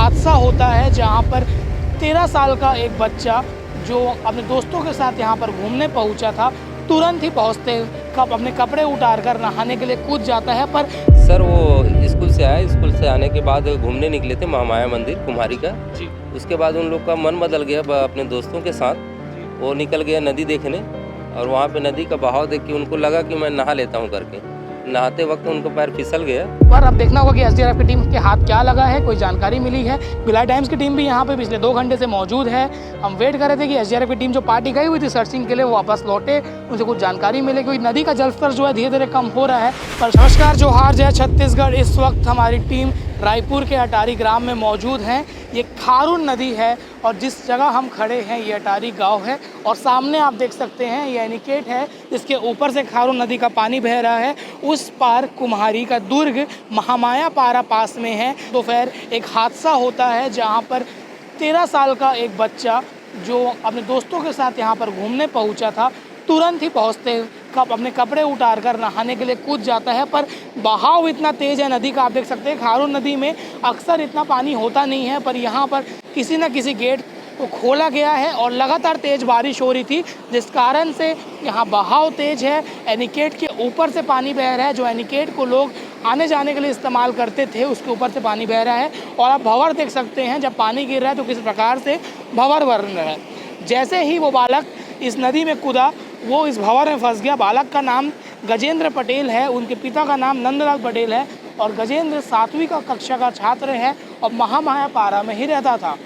हादसा होता है जहां पर 13 साल का एक बच्चा जो अपने दोस्तों के साथ यहां पर घूमने पहुंचा था, तुरंत ही पहुंचते अपने कपड़े उतारकर नहाने के लिए कूद जाता है। पर सर वो स्कूल से आए, स्कूल से आने के बाद घूमने निकले थे महामाया मंदिर कुम्हारी का। जी उसके बाद उन लोग का मन बदल गया अपने दोस्तों के साथ। वो निकल गया नदी देखने और वहाँ पे नदी का बहाव देख के उनको लगा कि मैं नहा लेता हूँ करके। नहाते वक्त उनको पैर फिसल गया। पर अब देखना होगा कि एसडीआरएफ की टीम के हाथ क्या लगा है, कोई जानकारी मिली है। भिलाई टाइम्स की टीम भी यहाँ पे पिछले 2 घंटे से मौजूद है। हम वेट कर रहे थे कि एसडीआरएफ की टीम जो पार्टी गई हुई थी सर्चिंग के लिए वो वापस लौटे, उनसे कुछ जानकारी मिले, क्योंकि नदी का जलस्तर जो है धीरे धीरे कम हो रहा है। पर नमस्कार, जोहार जय छत्तीसगढ़। इस वक्त हमारी टीम रायपुर के अटारी ग्राम में मौजूद हैं। ये खारून नदी है और जिस जगह हम खड़े हैं ये अटारी गांव है और सामने आप देख सकते हैं ये एनिकेट है जिसके ऊपर से खारून नदी का पानी बह रहा है। उस पार कुम्हारी का दुर्ग महामाया पारा पास में है। दोपहर एक हादसा होता है जहां पर 13 साल का एक बच्चा जो अपने दोस्तों के साथ यहाँ पर घूमने पहुंचा था, तुरंत ही पहुंचते अपने कपड़े उतारकर नहाने के लिए कूद जाता है। पर बहाव इतना तेज़ है नदी का, आप देख सकते हैं खारून नदी में अक्सर इतना पानी होता नहीं है, पर यहाँ पर किसी न किसी गेट को खोला गया है और लगातार तेज़ बारिश हो रही थी जिस कारण से यहाँ बहाव तेज़ है। एनिकेट के ऊपर से पानी बह रहा है, जो एनिकेट को लोग आने जाने के लिए इस्तेमाल करते थे उसके ऊपर से पानी बह रहा है। और आप भंवर देख सकते हैं, जब पानी गिर रहा है तो किस प्रकार से भंवर बन रहा है। जैसे ही वो बालक इस नदी में कूदा वो इस भंवर में फंस गया। बालक का नाम गजेंद्र पटेल है, उनके पिता का नाम नंदलाल पटेल है और गजेंद्र 7वीं कक्षा का छात्र है और महामाया पारा में ही रहता था।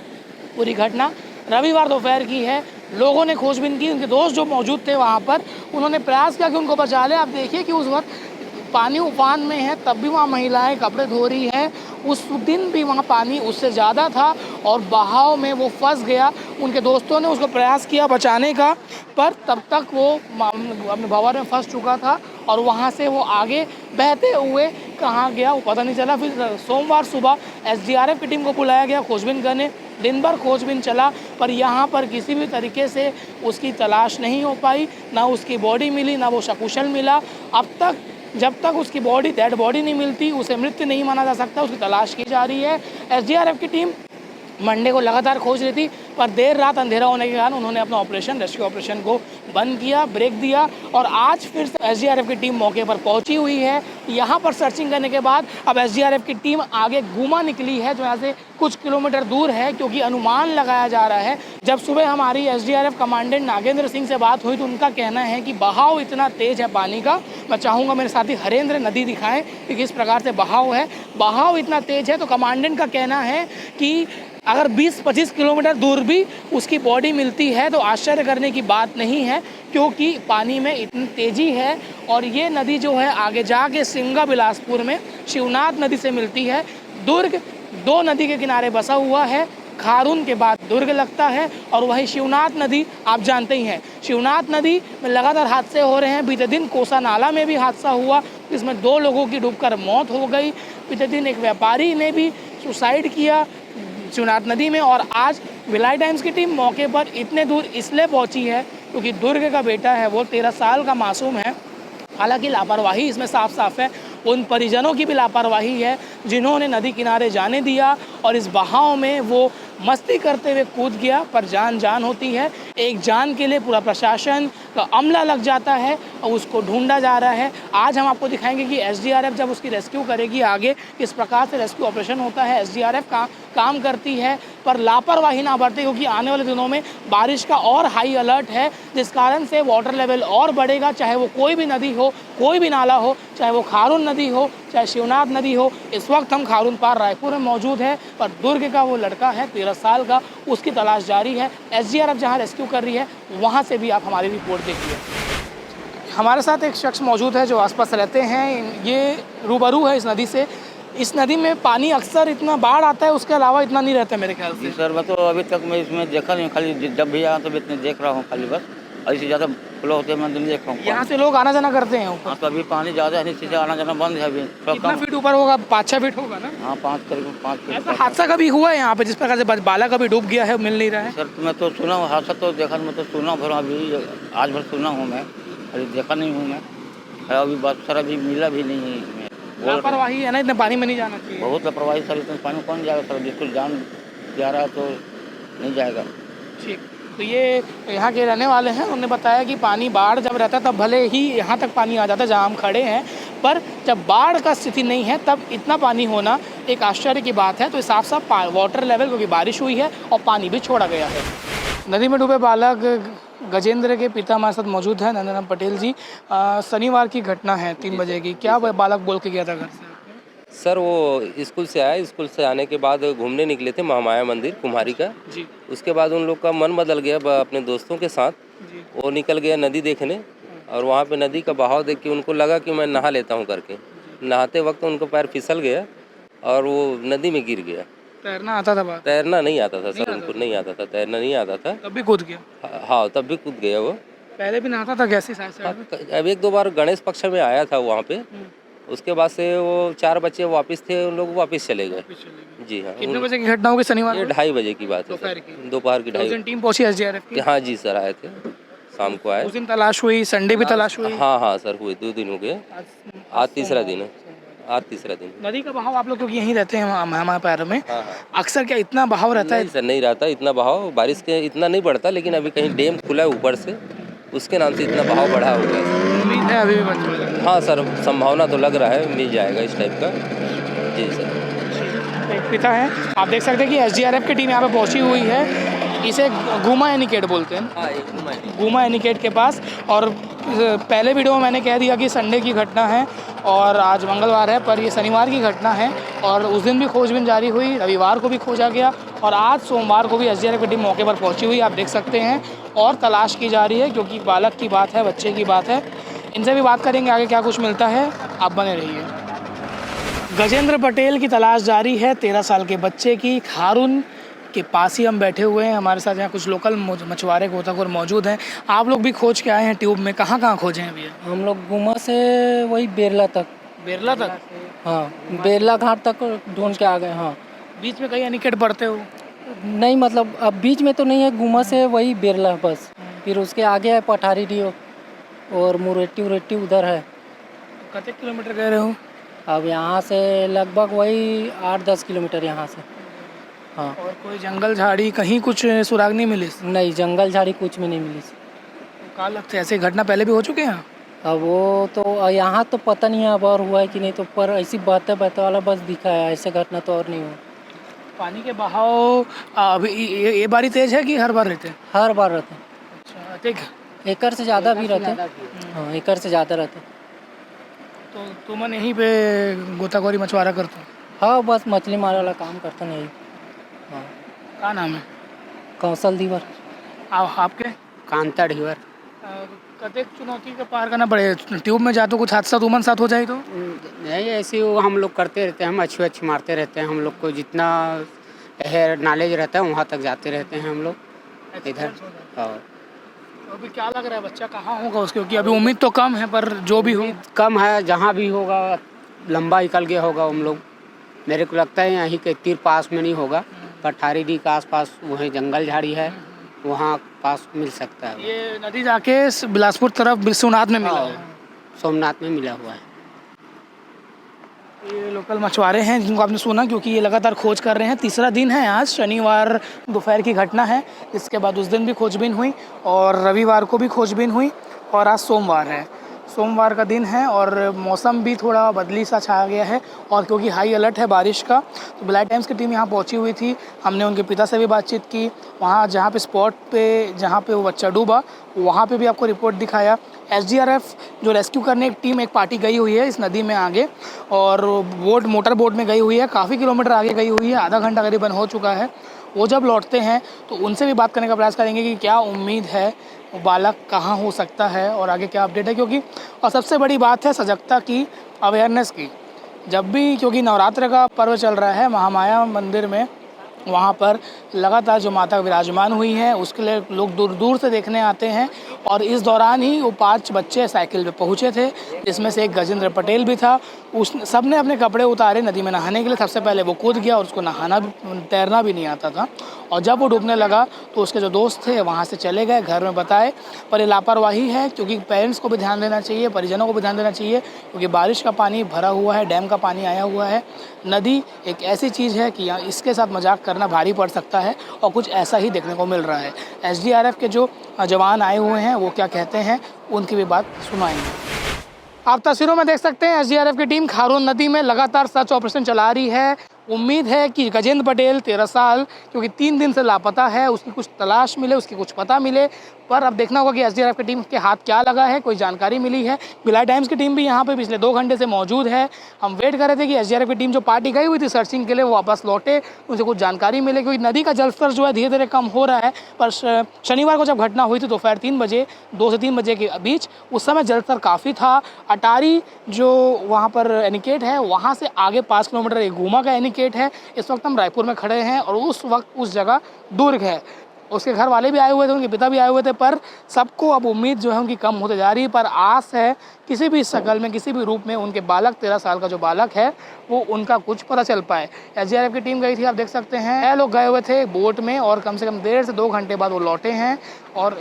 पूरी घटना रविवार दोपहर की है। लोगों ने खोजबीन की, उनके दोस्त जो मौजूद थे वहाँ पर उन्होंने प्रयास किया कि उनको बचा ले। आप देखिए कि उस वक्त पानी उफान में है तब भी वहाँ महिलाएं कपड़े धो रही हैं। उस दिन भी वहाँ पानी उससे ज़्यादा था और बहाव में वो फंस गया। उनके दोस्तों ने उसको प्रयास किया बचाने का, पर तब तक वो अपने भंवर में फंस चुका था और वहाँ से वो आगे बहते हुए कहाँ गया वो पता नहीं चला। फिर सोमवार सुबह एसडीआरएफ की टीम को बुलाया गया खोजबीन करने। दिन भर खोजबीन चला पर यहाँ पर किसी भी तरीके से उसकी तलाश नहीं हो पाई, ना उसकी बॉडी मिली ना वो सकुशल मिला। अब तक जब तक उसकी बॉडी डेड बॉडी नहीं मिलती उसे मृत नहीं माना जा सकता, उसकी तलाश की जा रही है। एसडीआरएफ की टीम मंडे को लगातार खोज रही थी पर देर रात अंधेरा होने के कारण उन्होंने अपना ऑपरेशन रेस्क्यू ऑपरेशन को बंद किया, ब्रेक दिया और आज फिर से एसडीआरएफ की टीम मौके पर पहुंची हुई है। यहाँ पर सर्चिंग करने के बाद अब एसडीआरएफ की टीम आगे गुमा निकली है जो यहाँ से कुछ किलोमीटर दूर है, क्योंकि अनुमान लगाया जा रहा है। जब सुबह हमारी एसडीआरएफ कमांडेंट नागेंद्र सिंह से बात हुई तो उनका कहना है कि बहाव इतना तेज़ है पानी का, मैं चाहूँगा मेरे साथी हरेंद्र नदी दिखाएं कि किस प्रकार से बहाव है। बहाव इतना तेज़ है तो कमांडेंट का कहना है कि अगर 20-25 किलोमीटर दूर भी उसकी बॉडी मिलती है तो आश्चर्य करने की बात नहीं है, क्योंकि पानी में इतनी तेज़ी है। और ये नदी जो है आगे जाके सिंगा बिलासपुर में शिवनाथ नदी से मिलती है। दुर्ग 2 नदी के किनारे बसा हुआ है, खारून के बाद दुर्ग लगता है और वही शिवनाथ नदी आप जानते ही हैं। शिवनाथ नदी में लगातार हादसे हो रहे हैं। बीते दिन कोसा नाला में भी हादसा हुआ, इसमें 2 लोगों की डूबकर मौत हो गई। बीते दिन एक व्यापारी ने भी सुसाइड किया शिवनाथ नदी में। और आज भिलाई टाइम्स की टीम मौके पर इतने दूर इसलिए पहुंची है क्योंकि दुर्ग का बेटा है वो 13 साल का मासूम है। हालांकि लापरवाही इसमें साफ साफ है, उन परिजनों की भी लापरवाही है जिन्होंने नदी किनारे जाने दिया और इस बहाव में वो मस्ती करते हुए कूद गया। पर जान होती है, एक जान के लिए पूरा प्रशासन का अमला लग जाता है और उसको ढूंढा जा रहा है। आज हम आपको दिखाएंगे कि एसडीआरएफ जब उसकी रेस्क्यू करेगी आगे किस प्रकार से रेस्क्यू ऑपरेशन होता है। एसडीआरएफ काम करती है पर लापरवाही ना बरते, क्योंकि आने वाले दिनों में बारिश का और हाई अलर्ट है जिस कारण से वाटर लेवल और बढ़ेगा। चाहे वो कोई भी नदी हो, कोई भी नाला हो, चाहे वो खारून नदी हो, चाहे शिवनाथ नदी हो। इस वक्त हम खारून पार रायपुर में मौजूद है पर दुर्ग का वो लड़का है 13 साल का, उसकी तलाश जारी है। एसडीआरएफ जहां रेस्क्यू कर रही है वहां से भी आप हमारी रिपोर्ट देखिए। हमारे साथ एक शख्स मौजूद है जो आसपास रहते हैं, ये रूबरू है इस नदी से। इस नदी में पानी अक्सर इतना बाढ़ आता है, उसके अलावा इतना नहीं रहता मेरे ख्याल से। सर मैं तो अभी तक मैं इसमें देखा नहीं, खाली जब भी आया तो इतने देख रहा हूँ खाली बस, और इससे ज़्यादा फ्लो होते मैं नहीं देख रहा हूँ। यहाँ से लोग आना जाना करते हैं ऊपर? हाँ तो अभी पानी ज़्यादा है, नीचे से आना जाना बंद है अभी। कितना फीट ऊपर होगा? 5-6 फीट होगा ना? हाँ 5 फीट। ऐसा हादसा कभी हुआ है यहाँ पे जिस प्रकार से बालक कभी डूब गया है, मिल नहीं रहा है? सर मैं तो सुना हूँ हादसा, तो देखा मैं तो सुना भर अभी आज भर सुना हूँ मैं, अभी देखा नहीं हूँ मैं। अभी बस सर अभी मिला भी नहीं है इसमें। लापरवाही है ना, इतने पानी में नहीं जाना चाहिए। बहुत लापरवाही सर, इतने पानी में कौन जाएगा सर, जिसको जान जा रहा है तो नहीं जाएगा। ठीक, तो ये यहाँ के रहने वाले हैं, उन्होंने बताया कि पानी बाढ़ जब रहता है तब भले ही यहाँ तक पानी आ जाता है जहाँ हम खड़े हैं, पर जब बाढ़ का स्थिति नहीं है तब इतना पानी होना एक आश्चर्य की बात है। तो साफ साफ वाटर लेवल, क्योंकि बारिश हुई है और पानी भी छोड़ा गया है। नदी में डूबे बालक गजेंद्र के पिता हमारे साथ मौजूद हैं, नंदराम पटेल जी। शनिवार की घटना है 3 बजे की, क्या बालक बोल के गया था घर से? सर वो स्कूल से आए, स्कूल से आने के बाद घूमने निकले थे महामाया मंदिर कुम्हारी का। जी उसके बाद उन लोग का मन बदल गया, अपने दोस्तों के साथ जी। वो निकल गया नदी देखने, और वहाँ पे नदी का बहाव देख के उनको लगा कि मैं नहा लेता हूँ करके। नहाते वक्त उनको पैर फिसल गया और वो नदी में गिर गया। तैरना आता था बात? तैरना नहीं आता था सर, उनको नहीं आता था, तैरना नहीं आता था। तब भी कूद गया? हाँ, तब भी कूद गया वो। पहले भी नहाता था कैसे साइड में? अब 1-2 बार गणेश पक्ष में आया था वहाँ पे। उसके बाद से वो 4 बच्चे वापस थे, उन लोग वापस चले गए। जी हाँ। कितने बजे की घटना होगी शनिवार ये को? 2:30 बजे की बात है दोपहर सर, की? दोपहर की 2:30। टीम पहुंची एसडीआरएफ की? हाँ जी सर, आए थे, शाम को आए। उस दिन तलाश हुई, संडे भी तलाश हुई? हाँ हाँ सर, हुए 2 दिन हो गए, आज तीसरा दिन है, आज तीसरा दिन। नदी का बहाव, आप लोग क्योंकि यहीं रहते हैं हमारे पैरों में, हाँ हाँ। अक्सर क्या इतना बहाव रहता है? नहीं सर, नहीं रहता इतना बहाव, बारिश के इतना नहीं बढ़ता, लेकिन अभी कहीं डैम खुला है ऊपर से, उसके नाम से इतना बहाव बढ़ा हुआ है। उम्मीद है अभी भी बच जाएगा? हाँ सर, संभावना तो लग रहा है मिल जाएगा इस टाइप का। जी सर। एक पिता है, आप देख सकते हैं कि एसडीआरएफ की टीम यहाँ पे पहुंची हुई है। इसे गुमा एनिकेट बोलते हैं, हाँ, गुमा एनिकेट के पास। और पहले वीडियो में मैंने कह दिया कि संडे की घटना है और आज मंगलवार है, पर ये शनिवार की घटना है। और उस दिन भी खोजबीन जारी हुई, रविवार को भी खोजा गया और आज सोमवार को भी एसडीआरएफ की टीम मौके पर पहुंची हुई, आप देख सकते हैं। और तलाश की जा रही है, क्योंकि बालक की बात है, बच्चे की बात है। इनसे भी बात करेंगे आगे क्या कुछ मिलता है, आप बने रहिए। गजेंद्र पटेल की तलाश जारी है, 13 साल के बच्चे की। खारून के पास ही हम बैठे हुए हैं, हमारे साथ यहाँ कुछ लोकल मछुआरे गोताखोर मौजूद हैं। आप लोग भी खोज के आए हैं ट्यूब में, कहाँ कहाँ खोजे हैं भैया? हम लोग गुमा से वही बेरला तक। बेरला तक? हाँ, बेरला घाट तक ढूंढ के आ गए। हाँ, बीच में कहीं एनिकेट पढ़ते हो? नहीं मतलब अब बीच में तो नहीं है, गुमा से वही बेरला बस। फिर उसके आगे है पठारी डियो और मुरेट्टी उरेट्टी उधर है। कितने किलोमीटर गए रहे हो? अब यहाँ से लगभग वही 8-10 किलोमीटर यहाँ से। हाँ। और कोई जंगल झाड़ी कहीं कुछ सुराग नहीं मिली? नहीं, जंगल झाड़ी कुछ में नहीं मिली। कहाँ लगता है ऐसे घटना पहले भी हो चुके हैं? अब वो तो यहाँ तो पता नहीं है अब और हुआ है कि नहीं, तो पर ऐसी बातें वाला बस दिखा है, ऐसे घटना तो और नहीं हुआ। पानी के बहाव अभी ये बारी तेज है कि हर बार रहते हैं? हर बार रहते हैं। अच्छा, ठीक। एकड़ से ज़्यादा भी रहते हैं। हाँ, एकड़ से ज़्यादा रहते हैं। तो तुम यहीं पे गोताखोरी मछुआरा करते हो? हाँ, बस मछली मारने वाला काम करते नहीं। हाँ। क्या नाम है? कौशल दीवर। आपके? कांता ढीवर। कतेक चुनौती के पार करना पड़े, ट्यूब में जाते कुछ हादसा तुमन साथ हो जाए तो? नहीं, ऐसे वो हम लोग करते रहते हैं, मच्छी अच्छी मारते रहते हैं। हम लोग को जितना है नॉलेज रहता है वहाँ तक जाते रहते हैं हम लोग इधर। और तो अभी क्या लग रहा है बच्चा कहाँ होगा उसके, क्योंकि अभी उम्मीद तो कम है, पर जो भी हो कम है, जहाँ भी होगा लंबा निकल गया होगा। हम लोग, मेरे को लगता है यहीं के तीर पास में नहीं होगा, पठारी डी के आसपास वहीं जंगल झाड़ी है, वहाँ पास मिल सकता है। ये नदी जाके बिलासपुर तरफ सोमनाथ में मिला है? सोमनाथ में मिला हुआ है। ये लोकल मछुआरे हैं जिनको आपने सुना, क्योंकि ये लगातार खोज कर रहे हैं। तीसरा दिन है आज, शनिवार दोपहर की घटना है। इसके बाद उस दिन भी खोजबीन हुई और रविवार को भी खोजबीन हुई और आज सोमवार है, सोमवार का दिन है और मौसम भी थोड़ा बदली सा छा गया है। और क्योंकि हाई अलर्ट है बारिश का, तो ब्लैक टाइम्स की टीम यहाँ पहुँची हुई थी। हमने उनके पिता से भी बातचीत की, वहाँ जहाँ पे स्पॉट पे जहाँ पे वो बच्चा डूबा वहाँ पे भी आपको रिपोर्ट दिखाया। एसडीआरएफ जो रेस्क्यू करने एक टीम, एक पार्टी गई हुई है इस नदी में आगे, और बोट मोटर बोट में गई हुई है, काफ़ी किलोमीटर आगे गई हुई है, आधा घंटा करीबन हो चुका है। वो जब लौटते हैं तो उनसे भी बात करने का प्रयास करेंगे कि क्या उम्मीद है, वो बालक कहाँ हो सकता है और आगे क्या अपडेट है। क्योंकि और सबसे बड़ी बात है सजगता की, अवेयरनेस की। जब भी, क्योंकि नवरात्र का पर्व चल रहा है, महामाया मंदिर में वहाँ पर लगातार जो माता विराजमान हुई हैं उसके लिए लोग दूर दूर से देखने आते हैं और इस दौरान ही वो 5 बच्चे साइकिल पे पहुँचे थे, जिसमें से एक गजेंद्र पटेल भी था। उस सब ने अपने कपड़े उतारे नदी में नहाने के लिए। सबसे पहले वो कूद गया और उसको तैरना भी नहीं आता था, और जब वो डूबने लगा तो उसके जो दोस्त थे वहाँ से चले गए, घर में बताए। पर ये लापरवाही है, क्योंकि पेरेंट्स को भी ध्यान देना चाहिए, परिजनों को भी ध्यान देना चाहिए, क्योंकि बारिश का पानी भरा हुआ है, डैम का पानी आया हुआ है। नदी एक ऐसी चीज़ है कि यहाँ इसके साथ मजाक करना भारी पड़ सकता है, और कुछ ऐसा ही देखने को मिल रहा है। SDRF के जो जवान आए हुए हैं वो क्या कहते हैं, उनकी भी बात सुनाएंगे। आप तस्वीरों में देख सकते हैं SDRF की टीम खारून नदी में लगातार सर्च ऑपरेशन चला रही है। उम्मीद है कि गजेंद्र पटेल 13 साल, क्योंकि 3 दिन से लापता है, उसकी कुछ तलाश मिले, उसकी कुछ पता मिले। पर अब देखना होगा कि SDRF की टीम के हाथ क्या लगा है, कोई जानकारी मिली है। भिलाई टाइम्स की टीम भी यहाँ पे पिछले 2 घंटे से मौजूद है। हम वेट कर रहे थे कि SDRF की टीम जो पार्टी गई हुई थी सर्चिंग के लिए वो वापस लौटे, उनसे कुछ जानकारी मिले, क्योंकि नदी का जलस्तर जो है धीरे धीरे कम हो रहा है। पर शनिवार को जब घटना हुई थी दोपहर 3 बजे, 2 से 3 बजे के बीच, उस समय जलस्तर काफ़ी था। अटारी जो वहाँ पर एनिकेट है, वहाँ से आगे 5 किलोमीटर एक गुमा का एनिकेट है। इस वक्त हम रायपुर में खड़े हैं और उस वक्त उस जगह दुर्ग है। उसके घर वाले भी आए हुए थे, उनके पिता भी आए हुए थे, पर सबको अब उम्मीद जो है उनकी कम होते जा रही है। पर आस है किसी भी शक्ल में, किसी भी रूप में उनके बालक, 13 साल का जो बालक है, वो उनका कुछ पता चल पाए। SDRF की टीम गई थी, आप देख सकते हैं 6 लोग गए हुए थे बोट में, और कम से कम 1.5 से 2 घंटे बाद वो लौटे हैं। और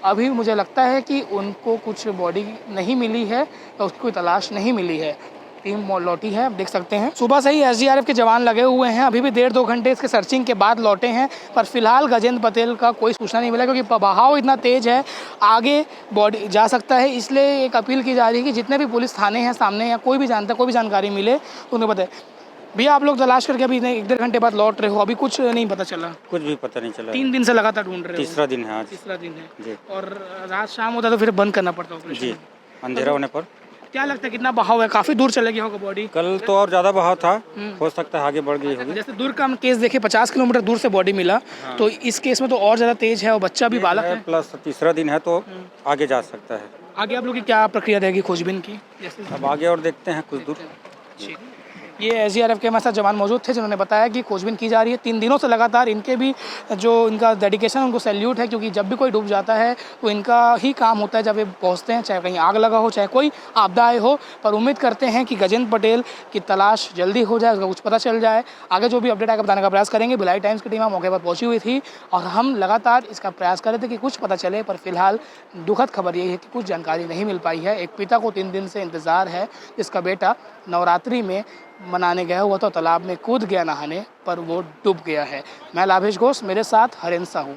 अभी मुझे लगता है कि उनको कुछ बॉडी नहीं मिली है, या उसकी कोई तलाश नहीं मिली है। टीम लौटी है, आप देख सकते हैं। सुबह से ही SDRF के जवान लगे हुए हैं, अभी भी 1.5-2 घंटे इसके सर्चिंग के बाद लौटे हैं। पर फिलहाल गजेंद्र पटेल का कोई सूचना नहीं मिला, क्योंकि बहाव इतना तेज है, आगे बॉडी जा सकता है। इसलिए एक अपील की जा रही है कि जितने भी पुलिस थाने हैं सामने, या कोई भी जानता, कोई भी जानकारी मिले तो उन्हें बताए। भैया आप लोग तलाश करके अभी 1-1.5 घंटे बाद लौट रहे हो, अभी कुछ नहीं पता चला? कुछ भी पता नहीं चला। 3 दिन से लगातार ढूंढ रहे हो? तीसरा दिन है आज। तीसरा दिन है जी। और रात शाम होता तो फिर बंद करना पड़ता ऑपरेशन? जी, अंधेरा होने पर। क्या लगता है कितना बहाव है? काफी दूर चले गया होगा बॉडी? कल तो और ज़्यादा बहाव था, हो सकता है आगे बढ़ गई होगी। जैसे दुर्ग का केस देखे, 50 किलोमीटर दूर से बॉडी मिला, तो इस केस में तो और ज़्यादा तेज है, और बच्चा भी बालक है। प्लस तीसरा दिन है तो आगे जा सकता है। आगे आप लोग की क्या प्रक्रिया रहेगी खोजबीन की? अब आगे और देखते हैं कुछ दूर। ये SDRF के हमारे साथ जवान मौजूद थे, जिन्होंने बताया कि खोजबीन की जा रही है 3 दिनों से लगातार। इनके भी जो इनका डेडिकेशन, उनको सैल्यूट है, क्योंकि जब भी कोई डूब जाता है तो इनका ही काम होता है जब ये पहुंचते हैं, चाहे कहीं आग लगा हो, चाहे कोई आपदा आए हो। पर उम्मीद करते हैं कि गजेंद्र पटेल की तलाश जल्दी हो जाए, उसका कुछ पता चल जाए। आगे जो भी अपडेट आएगा बताने का प्रयास करेंगे। भिलाई टाइम्स की टीम मौके पर पहुँची हुई थी और हम लगातार इसका प्रयास कर रहे थे कि कुछ पता चले, पर फिलहाल दुखद खबर यही है कि कुछ जानकारी नहीं मिल पाई है। एक पिता को 3 दिन से इंतज़ार है, जिसका बेटा नवरात्रि में मनाने गया हुआ था, तालाब में कूद गया नहाने, पर वो डूब गया है। मैं लाभेश घोष, मेरे साथ हरेंद्र साहू।